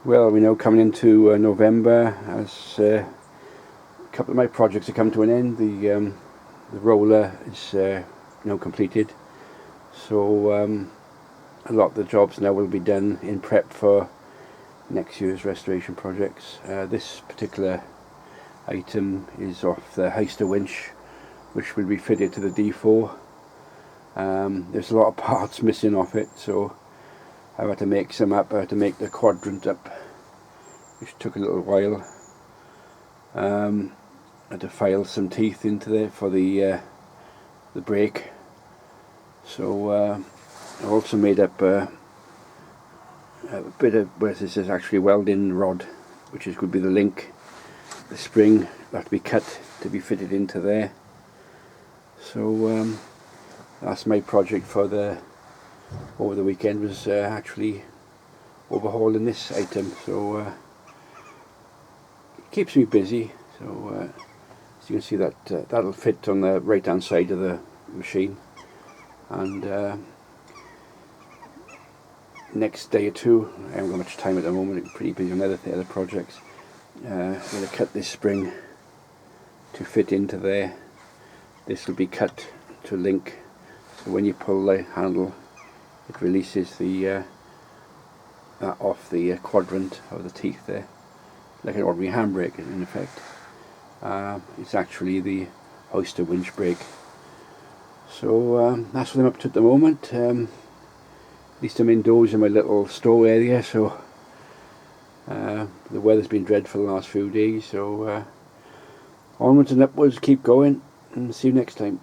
Well, we're now coming into November, as a couple of my projects have come to an end. The roller is now completed, so a lot of the jobs now will be done in prep for next year's restoration projects. This particular item is off the HYSTER winch, which will be fitted to the D4. There's a lot of parts missing off it, so I had to make some up. I had to make the quadrant up, which took a little while. I had to file some teeth into there for the brake. So I also made up a bit of, where this is actually a welding rod, which is could be the link, the spring that to be cut to be fitted into there. So that's my project for over the weekend, was actually overhauling this item. So it keeps me busy. So as you can see, that'll fit on the right hand side of the machine, and next day or two, I haven't got much time at the moment, I'm pretty busy on other projects. I'm going to cut this spring to fit into there. This will be cut to link, so when you pull the handle, it releases that off the quadrant of the teeth there, like an ordinary handbrake in effect. It's actually the HYSTER winch brake. So that's what I'm up to at the moment. At least I'm indoors in my little store area, so the weather's been dreadful the last few days, so onwards and upwards, keep going, and see you next time.